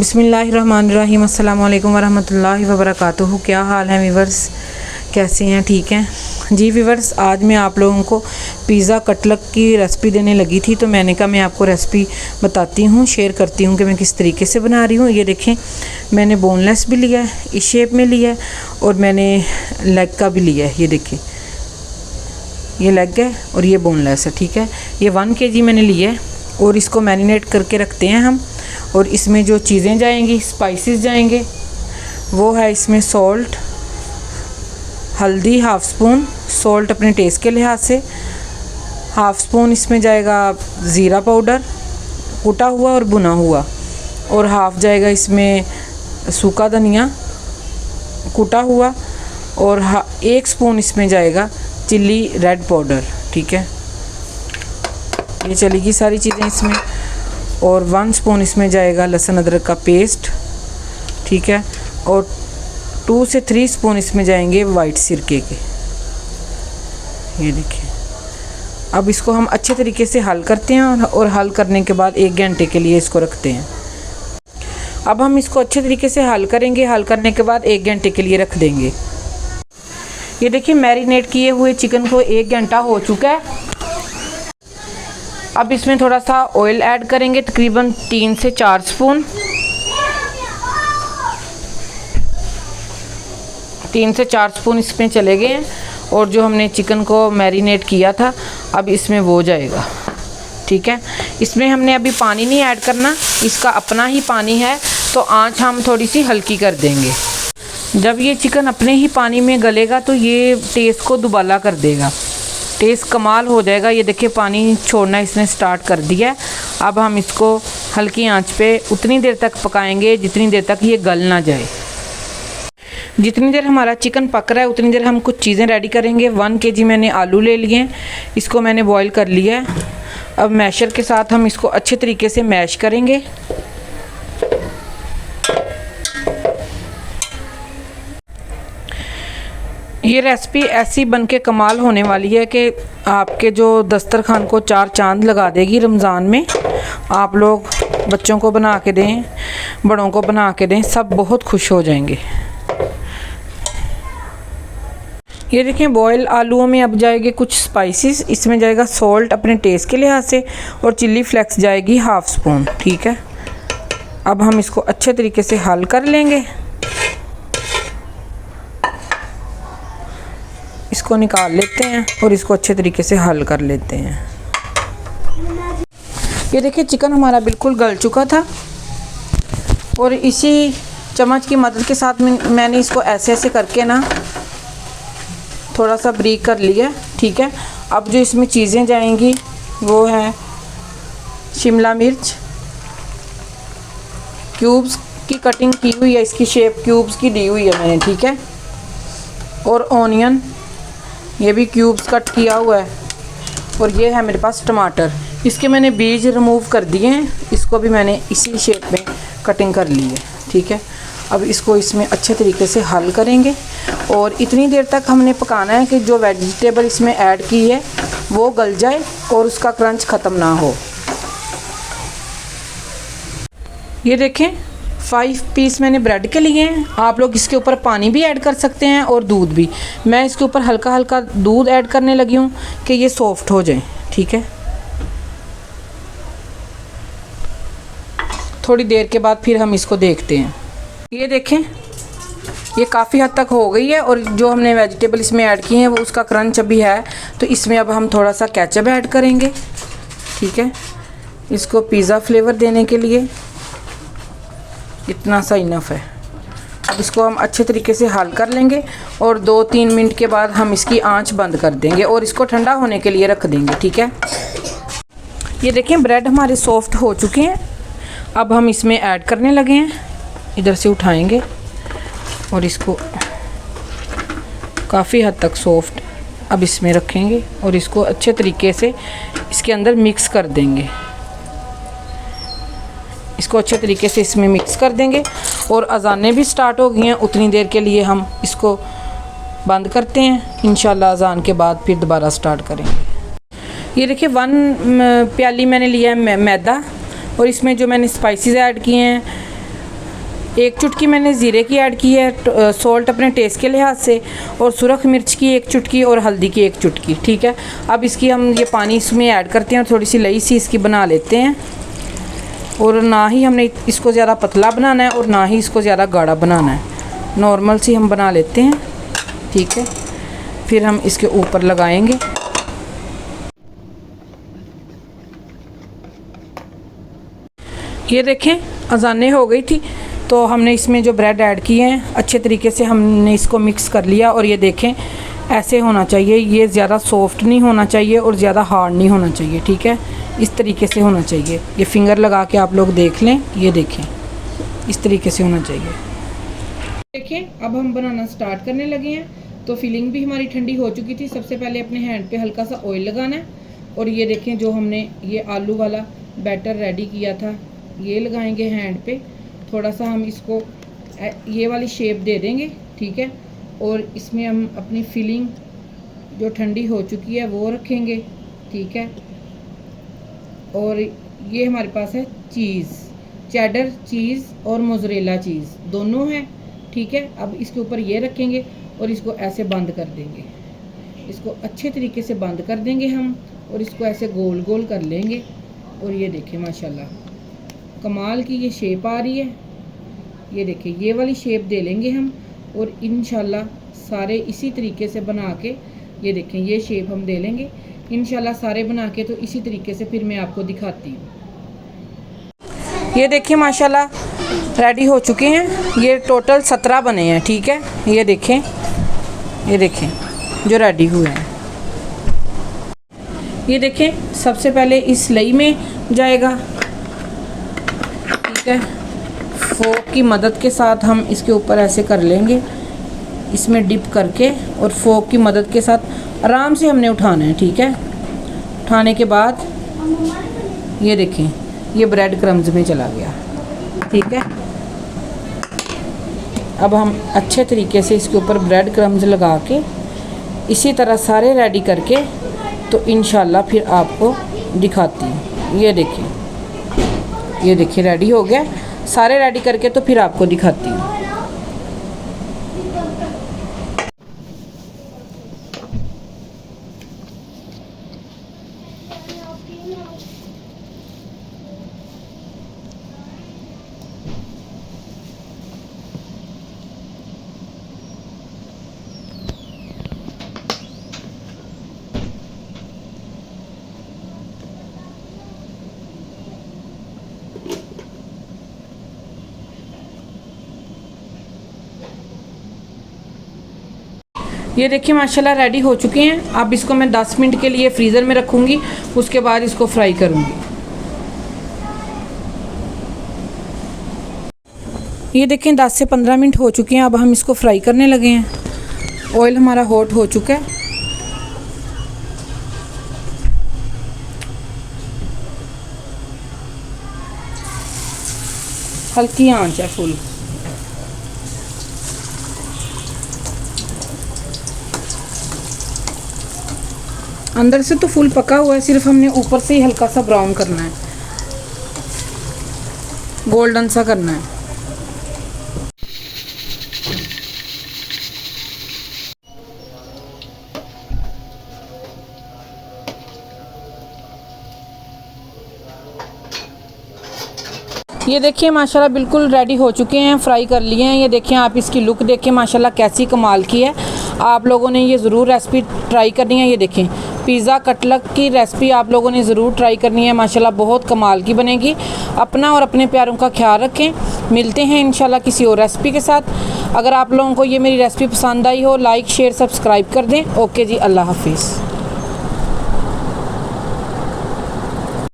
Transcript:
बिस्मिल्लाहिर्रहमानिर्रहीम अस्सलामु अलैकुम वरहमतुल्लाहि वबरकातुहू। क्या हाल है वीवर्स, कैसे हैं? ठीक हैं जी वीवर्स। आज मैं आप लोगों को पिज़्ज़ा कटलट की रेसिपी देने लगी थी, तो मैंने कहा मैं आपको रेसिपी बताती हूँ, शेयर करती हूँ कि मैं किस तरीके से बना रही हूँ। ये देखें, मैंने बोनलेस भी लिया है, इस शेप में लिया है, और मैंने लेग का भी लिया है। ये देखें, ये लेग है और ये बोनलेस है। ठीक है, ये 1 kg मैंने लिया है और इसको मैरिनेट करके रखते हैं हम। और इसमें जो चीज़ें जाएंगी, स्पाइसेस जाएंगे, वो है इसमें सॉल्ट, हल्दी हाफ़ स्पून, सॉल्ट अपने टेस्ट के लिहाज से, हाफ़ स्पून इसमें जाएगा ज़ीरा पाउडर कुटा हुआ और भुना हुआ, और हाफ़ जाएगा इसमें सूखा धनिया कुटा हुआ, और 1 स्पून इसमें जाएगा चिल्ली रेड पाउडर। ठीक है, ये चलेगी सारी चीज़ें इसमें। और 1 स्पून इसमें जाएगा लहसुन अदरक का पेस्ट। ठीक है, और 2 से 3 स्पून इसमें जाएंगे वाइट सिरके के। ये देखिए, अब इसको हम अच्छे तरीके से हल करते हैं, और हल करने के बाद 1 घंटे के लिए इसको रखते हैं। अब हम इसको अच्छे तरीके से हल करेंगे, हल करने के बाद 1 घंटे के लिए रख देंगे। ये देखिए, मैरिनेट किए हुए चिकन को 1 घंटा हो चुका है। अब इसमें थोड़ा सा ऑयल ऐड करेंगे, तकरीबन 3 से 4 स्पून। 3 से 4 स्पून इसमें चले गए हैं, और जो हमने चिकन को मैरिनेट किया था अब इसमें वो जाएगा। ठीक है, इसमें हमने अभी पानी नहीं ऐड करना, इसका अपना ही पानी है, तो आंच हम थोड़ी सी हल्की कर देंगे। जब ये चिकन अपने ही पानी में गलेगा तो ये टेस्ट को दुबाला कर देगा, टेस्ट कमाल हो जाएगा। ये देखिए, पानी छोड़ना इसने स्टार्ट कर दिया है। अब हम इसको हल्की आंच पे उतनी देर तक पकाएंगे जितनी देर तक ये गल ना जाए। जितनी देर हमारा चिकन पक रहा है उतनी देर हम कुछ चीज़ें रेडी करेंगे। 1 kg मैंने आलू ले लिए हैं, इसको मैंने बॉईल कर लिया है। अब मैशर के साथ हम इसको अच्छे तरीके से मैश करेंगे। ये रेसिपी ऐसी बन के कमाल होने वाली है कि आपके जो दस्तरखान को 4 चांद लगा देगी। रमज़ान में आप लोग बच्चों को बना के दें, बड़ों को बना के दें, सब बहुत खुश हो जाएंगे। ये देखें, बॉयल आलूओं में अब जाएंगे कुछ स्पाइसेस। इसमें जाएगा सॉल्ट अपने टेस्ट के लिहाज से, और चिल्ली फ्लेक्स जाएगी हाफ़ स्पून। ठीक है, अब हम इसको अच्छे तरीके से हल कर लेंगे। इसको निकाल लेते हैं और इसको अच्छे तरीके से हल कर लेते हैं। ये देखिए, चिकन हमारा बिल्कुल गल चुका था, और इसी चम्मच की मदद के साथ मैंने इसको ऐसे ऐसे करके ना थोड़ा सा ब्रीक कर लिया। ठीक है, अब जो इसमें चीज़ें जाएंगी वो है शिमला मिर्च क्यूब्स की कटिंग की हुई है, इसकी शेप क्यूब्स की दी हुई है मैंने। ठीक है, और ऑनियन, ये भी क्यूब्स कट किया हुआ है, और ये है मेरे पास टमाटर, इसके मैंने बीज रिमूव कर दिए हैं, इसको भी मैंने इसी शेप में कटिंग कर ली है। ठीक है, अब इसको इसमें अच्छे तरीके से हल करेंगे, और इतनी देर तक हमने पकाना है कि जो वेजिटेबल इसमें ऐड की है वो गल जाए और उसका क्रंच ख़त्म ना हो। ये देखें, 5 पीस मैंने ब्रेड के लिए हैं। आप लोग इसके ऊपर पानी भी ऐड कर सकते हैं और दूध भी। मैं इसके ऊपर हल्का हल्का दूध ऐड करने लगी हूँ कि ये सॉफ्ट हो जाए। ठीक है, थोड़ी देर के बाद फिर हम इसको देखते हैं। ये देखें, ये काफ़ी हद तक हो गई है, और जो हमने वेजिटेबल इसमें ऐड किए हैं वो उसका क्रंच अभी है, तो इसमें अब हम थोड़ा सा केचप ऐड करेंगे। ठीक है, इसको पिज़्ज़ा फ्लेवर देने के लिए इतना सा इनफ है। अब इसको हम अच्छे तरीके से हल कर लेंगे, और 2-3 मिनट के बाद हम इसकी आंच बंद कर देंगे और इसको ठंडा होने के लिए रख देंगे। ठीक है, ये देखें, ब्रेड हमारे सॉफ्ट हो चुके हैं। अब हम इसमें ऐड करने लगे हैं। इधर से उठाएंगे और इसको काफ़ी हद तक सॉफ्ट अब इसमें रखेंगे, और इसको अच्छे तरीके से इसके अंदर मिक्स कर देंगे। इसको अच्छे तरीके से इसमें मिक्स कर देंगे, और अज़ानें भी स्टार्ट हो गई हैं। उतनी देर के लिए हम इसको बंद करते हैं, इंशाल्लाह अज़ान के बाद फिर दोबारा स्टार्ट करेंगे। ये देखिए 1 प्याली मैंने लिया है मैदा, और इसमें जो मैंने स्पाइसेस ऐड किए हैं 1 चुटकी मैंने ज़ीरे की ऐड की है, सॉल्ट अपने टेस्ट के लिहाज से, और सुरख मिर्च की 1 चुटकी और हल्दी की 1 चुटकी। ठीक है, अब इसकी हम ये पानी इसमें ऐड करते हैं और थोड़ी सी लई सी इसकी बना लेते हैं। और ना ही हमने इसको ज़्यादा पतला बनाना है और ना ही इसको ज़्यादा गाढ़ा बनाना है, नॉर्मल सी हम बना लेते हैं। ठीक है, फिर हम इसके ऊपर लगाएंगे। ये देखें अजानें हो गई थी तो हमने इसमें जो ब्रेड ऐड किए हैं अच्छे तरीके से हमने इसको मिक्स कर लिया। और ये देखें ऐसे होना चाहिए, ये ज़्यादा सॉफ्ट नहीं होना चाहिए और ज़्यादा हार्ड नहीं होना चाहिए। ठीक है, इस तरीके से होना चाहिए। ये फिंगर लगा के आप लोग देख लें, ये देखें इस तरीके से होना चाहिए। देखें अब हम बनाना स्टार्ट करने लगे हैं। तो फिलिंग भी हमारी ठंडी हो चुकी थी। सबसे पहले अपने हैंड पे हल्का सा ऑयल लगाना है और ये देखें जो हमने ये आलू वाला बैटर रेडी किया था ये लगाएंगे हैंड पे। थोड़ा सा हम इसको ये वाली शेप दे देंगे। ठीक है, और इसमें हम अपनी फिलिंग जो ठंडी हो चुकी है वो रखेंगे। ठीक है, और ये हमारे पास है चीज़, चेडर चीज़ और मोज़रेला चीज़ दोनों हैं। ठीक है, अब इसके ऊपर ये रखेंगे और इसको ऐसे बंद कर देंगे। इसको अच्छे तरीके से बंद कर देंगे हम और इसको ऐसे गोल गोल कर लेंगे। और ये देखें माशाल्लाह कमाल की ये शेप आ रही है। ये देखिए ये वाली शेप दे लेंगे हम और इंशाल्लाह सारे इसी तरीके से बना के, ये देखें ये शेप हम दे लेंगे इंशाल्लाह सारे बना के। तो इसी तरीके से फिर मैं आपको दिखाती हूँ। ये देखिए माशाल्लाह रेडी हो चुके हैं। ये टोटल 17 बने हैं। ठीक है, ये देखें जो रेडी हुए हैं। ये देखें सबसे पहले इस लई में जाएगा। ठीक है, फोक की मदद के साथ हम इसके ऊपर ऐसे कर लेंगे, इसमें डिप करके, और फोक की मदद के साथ आराम से हमने उठाना है। ठीक है, उठाने के बाद ये देखें ये ब्रेड क्रम्स में चला गया। ठीक है, अब हम अच्छे तरीके से इसके ऊपर ब्रेड क्रम्स लगा के इसी तरह सारे रेडी करके तो इंशाल्लाह फिर आपको दिखाती हूँ। ये देखिए रेडी हो गया। सारे रेडी करके तो फिर आपको दिखाती हूँ। ये देखिए माशाल्लाह रेडी हो चुके हैं। अब इसको मैं 10 मिनट के लिए फ्रीज़र में रखूँगी, उसके बाद इसको फ्राई करूँगी। ये देखें 10 से 15 मिनट हो चुके हैं। अब हम इसको फ्राई करने लगे हैं। ऑयल हमारा हॉट हो चुका है। हल्की आंच है फुल। अंदर से तो फुल पका हुआ है, सिर्फ हमने ऊपर से ही हल्का सा ब्राउन करना है, गोल्डन सा करना है। ये देखिए माशाल्लाह बिल्कुल रेडी हो चुके हैं, फ्राई कर लिए हैं। ये देखिए आप इसकी लुक देखिए माशाल्लाह कैसी कमाल की है। आप लोगों ने ये ज़रूर रेसिपी ट्राई करनी है। ये देखें पिज़्ज़ा कटलट की रेसिपी आप लोगों ने ज़रूर ट्राई करनी है, माशाल्लाह बहुत कमाल की बनेगी। अपना और अपने प्यारों का ख्याल रखें। मिलते हैं इंशाल्लाह किसी और रेसिपी के साथ। अगर आप लोगों को ये मेरी रेसिपी पसंद आई हो लाइक शेयर सब्सक्राइब कर दें। ओके जी, अल्लाह हाफिज़।